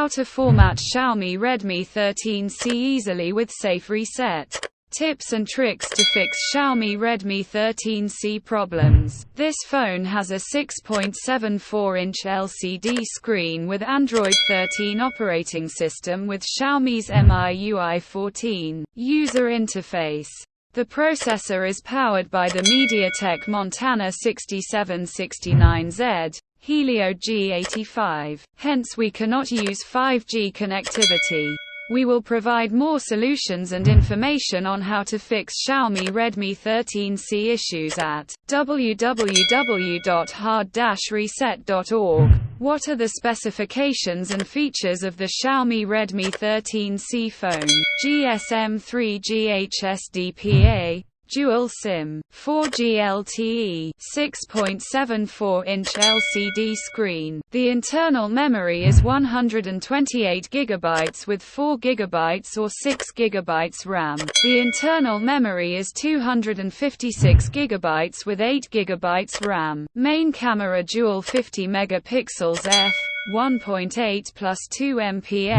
How to format Xiaomi Redmi 13C easily with safe reset. Tips and tricks to fix Xiaomi Redmi 13C problems. This phone has a 6.74-inch LCD screen with Android 13 operating system with Xiaomi's MIUI 14 user interface. The processor is powered by the MediaTek Montana 6769Z Helio G85. Hence we cannot use 5G connectivity. We will provide more solutions and information on how to fix Xiaomi Redmi 13C issues at www.hard-reset.org. What are the specifications and features of the Xiaomi Redmi 13C phone? GSM 3G HSDPA, Dual SIM, 4G LTE, 6.74-inch LCD screen. The internal memory is 128 GB with 4 GB or 6 GB RAM. The internal memory is 256 GB with 8 GB RAM. Main camera dual 50 megapixels f1.8 plus 2 MP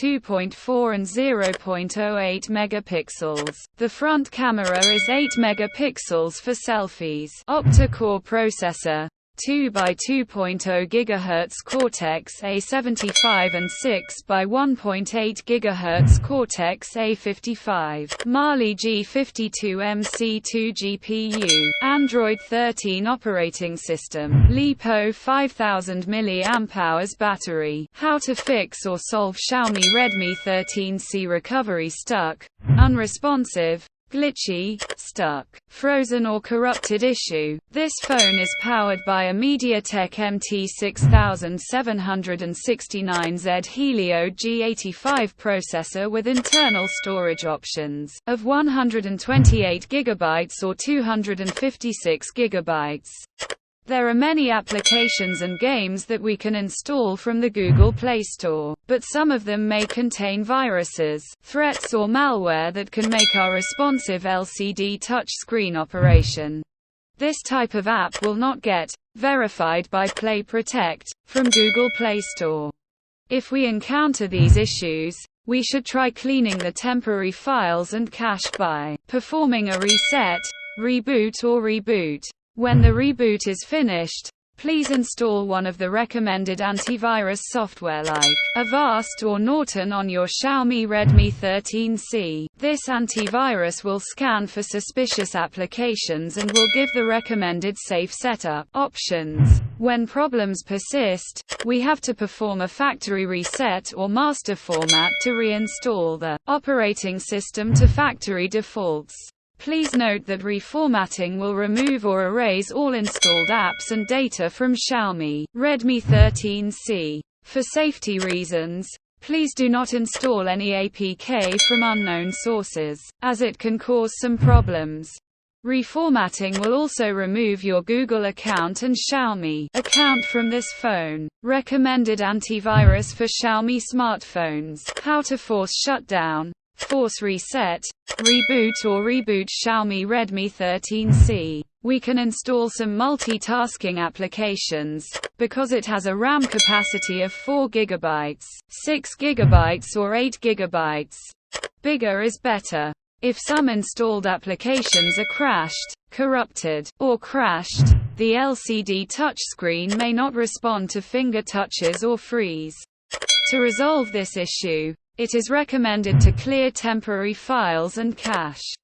2.4 and 0.08 megapixels. The front camera is 8 megapixels for selfies. Octa-core processor, 2 by 2.0 GHz Cortex-A75 and 6 by 1.8 GHz Cortex-A55. Mali G52MC2 GPU. Android 13 operating system. LiPo 5000 mAh battery. How to fix or solve Xiaomi Redmi 13C recovery stuck, unresponsive, glitchy, stuck, frozen or corrupted issue. This phone is powered by a MediaTek MT6769Z Helio G85 processor with internal storage options of 128 GB or 256 GB. There are many applications and games that we can install from the Google Play Store, but some of them may contain viruses, threats or malware that can make our responsive LCD touchscreen operation. This type of app will not get verified by Play Protect from Google Play Store. If we encounter these issues, we should try cleaning the temporary files and cache by performing a reset, reboot or reboot. When the reboot is finished, please install one of the recommended antivirus software like Avast or Norton on your Xiaomi Redmi 13C. This antivirus will scan for suspicious applications and will give the recommended safe setup options. When problems persist, we have to perform a factory reset or master format to reinstall the operating system to factory defaults. Please note that reformatting will remove or erase all installed apps and data from Xiaomi Redmi 13C. For safety reasons, please do not install any APK from unknown sources, as it can cause some problems. Reformatting will also remove your Google account and Xiaomi account from this phone. Recommended antivirus for Xiaomi smartphones. How to force shutdown, force reset, reboot or reboot Xiaomi Redmi 13C. We can install some multitasking applications, because it has a RAM capacity of 4 GB, 6 GB or 8 GB. Bigger is better. If some installed applications are crashed, corrupted, or crashed, the LCD touchscreen may not respond to finger touches or freeze. To resolve this issue, it is recommended to clear temporary files and cache.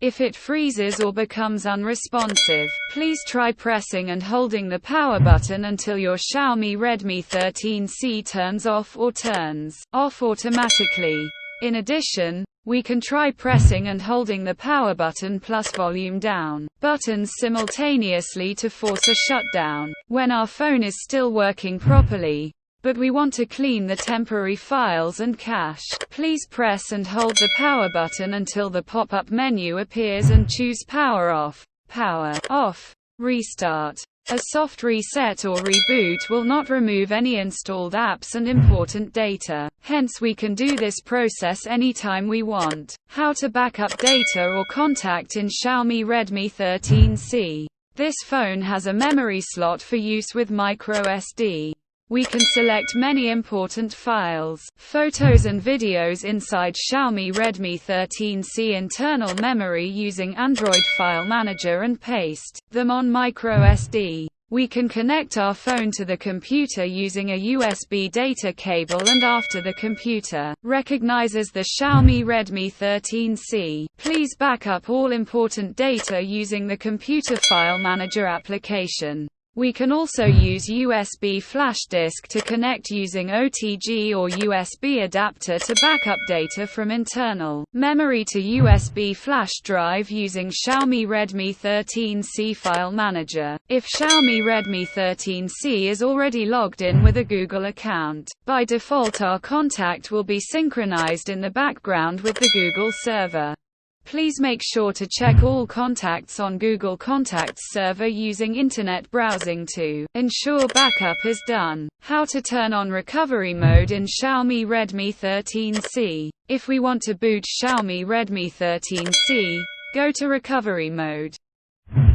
If it freezes or becomes unresponsive, please try pressing and holding the power button until your Xiaomi Redmi 13C turns off or turns off automatically. In addition, we can try pressing and holding the power button plus volume down buttons simultaneously to force a shutdown when our phone is still working properly, but we want to clean the temporary files and cache. Please press and hold the power button until the pop-up menu appears and choose power off, restart. A soft reset or reboot will not remove any installed apps and important data. Hence we can do this process anytime we want. How to backup data or contact in Xiaomi Redmi 13C. This phone has a memory slot for use with microSD. We can select many important files, photos and videos inside Xiaomi Redmi 13C internal memory using Android File Manager and paste them on microSD. We can connect our phone to the computer using a USB data cable, and after the computer recognizes the Xiaomi Redmi 13C, please back up all important data using the Computer File Manager application. We can also use USB flash disk to connect using OTG or USB adapter to backup data from internal memory to USB flash drive using Xiaomi Redmi 13C File Manager. If Xiaomi Redmi 13C is already logged in with a Google account, by default our contact will be synchronized in the background with the Google server. Please make sure to check all contacts on Google Contacts server using internet browsing to ensure backup is done. How to turn on recovery mode in Xiaomi Redmi 13C. If we want to boot Xiaomi Redmi 13C, go to recovery mode.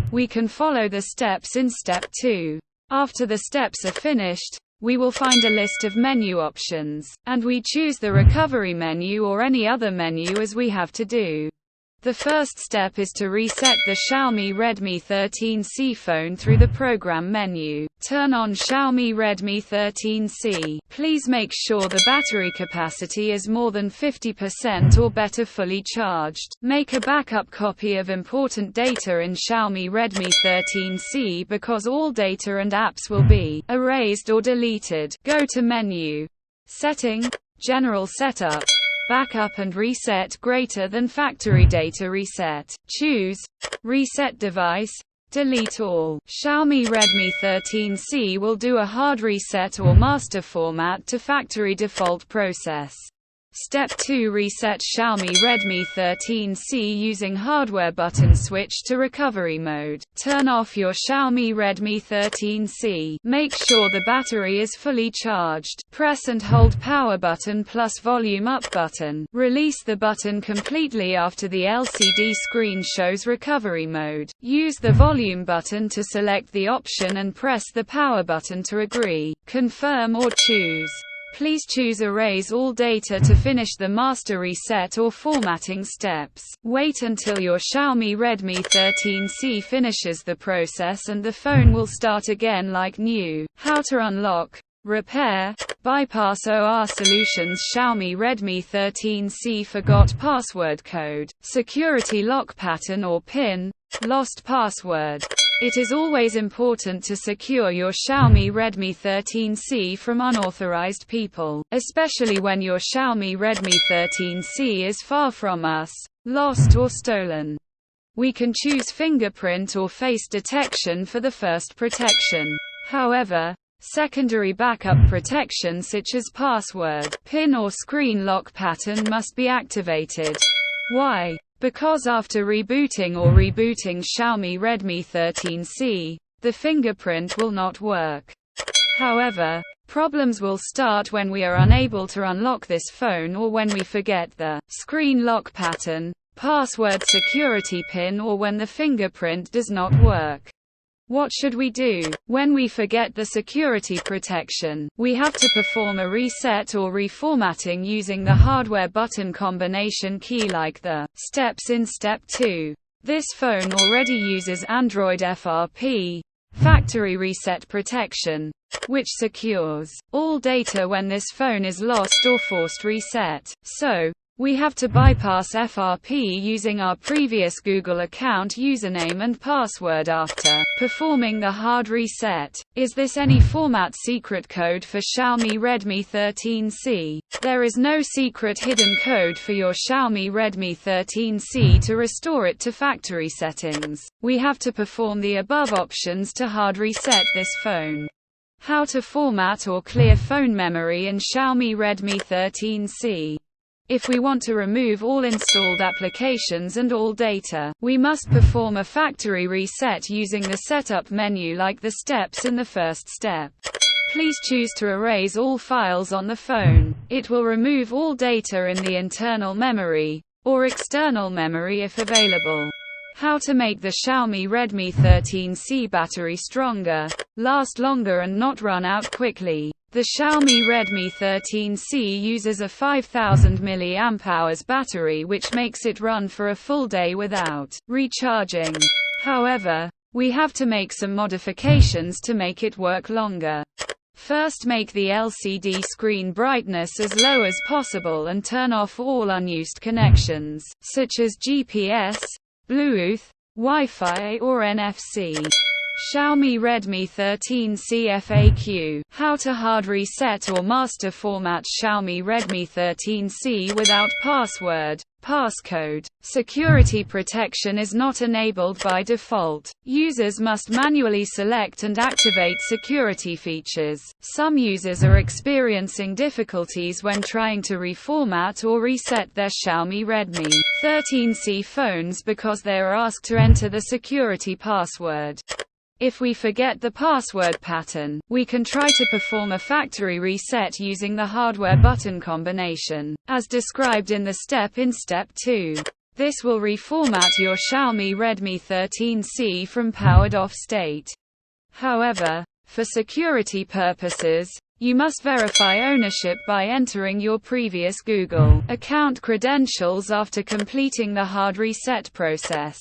We can follow the steps in step 2. After the steps are finished, we will find a list of menu options, and we choose the recovery menu or any other menu as we have to do. The first step is to reset the Xiaomi Redmi 13C phone through the program menu. Turn on Xiaomi Redmi 13C. Please make sure the battery capacity is more than 50% or better fully charged. Make a backup copy of important data in Xiaomi Redmi 13C because all data and apps will be erased or deleted. Go to Menu, Setting, General Setup, Backup and Reset greater than Factory Data Reset. Choose Reset Device, Delete all. Xiaomi Redmi 13C will do a hard reset or master format to factory default process. Step 2. Reset Xiaomi Redmi 13C using hardware button. Switch to recovery mode. Turn off your Xiaomi Redmi 13C. Make sure the battery is fully charged. Press and hold power button plus volume up button. Release the button completely after the LCD screen shows recovery mode. Use the volume button to select the option and press the power button to agree, confirm or choose. Please choose Erase all data to finish the master reset or formatting steps. Wait until your Xiaomi Redmi 13C finishes the process and the phone will start again like new. How to unlock, repair, bypass OR solutions. Xiaomi Redmi 13C forgot password code, security lock pattern or PIN, lost password. It is always important to secure your Xiaomi Redmi 13C from unauthorized people, especially when your Xiaomi Redmi 13C is far from us, lost or stolen. We can choose fingerprint or face detection for the first protection. However, secondary backup protection such as password, PIN or screen lock pattern must be activated. Why? Because after rebooting Xiaomi Redmi 13C, the fingerprint will not work. However, problems will start when we are unable to unlock this phone or when we forget the screen lock pattern, password, security PIN, or when the fingerprint does not work. What should we do? When we forget the security protection, we have to perform a reset or reformatting using the hardware button combination key like the steps in step 2. This phone already uses Android FRP, factory reset protection, which secures all data when this phone is lost or forced reset. So, we have to bypass FRP using our previous Google account username and password after performing the hard reset. Is this any format secret code for Xiaomi Redmi 13C? There is no secret hidden code for your Xiaomi Redmi 13C to restore it to factory settings. We have to perform the above options to hard reset this phone. How to format or clear phone memory in Xiaomi Redmi 13C. If we want to remove all installed applications and all data, we must perform a factory reset using the setup menu like the steps in the first step. Please choose to erase all files on the phone. It will remove all data in the internal memory, or external memory if available. How to make the Xiaomi Redmi 13C battery stronger, last longer and not run out quickly. The Xiaomi Redmi 13C uses a 5000 mAh battery, which makes it run for a full day without recharging. However, we have to make some modifications to make it work longer. First, make the LCD screen brightness as low as possible and turn off all unused connections, such as GPS, Bluetooth, Wi-Fi or NFC. Xiaomi Redmi 13C FAQ. How to hard reset or master format Xiaomi Redmi 13C without passcode. Security protection is not enabled by default. Users must manually select and activate security features. Some users are experiencing difficulties when trying to reformat or reset their Xiaomi Redmi 13C phones because they are asked to enter the security password. If we forget the password pattern, we can try to perform a factory reset using the hardware button combination, as described in the step 2. This will reformat your Xiaomi Redmi 13C from powered off state. However, for security purposes, you must verify ownership by entering your previous Google account credentials after completing the hard reset process.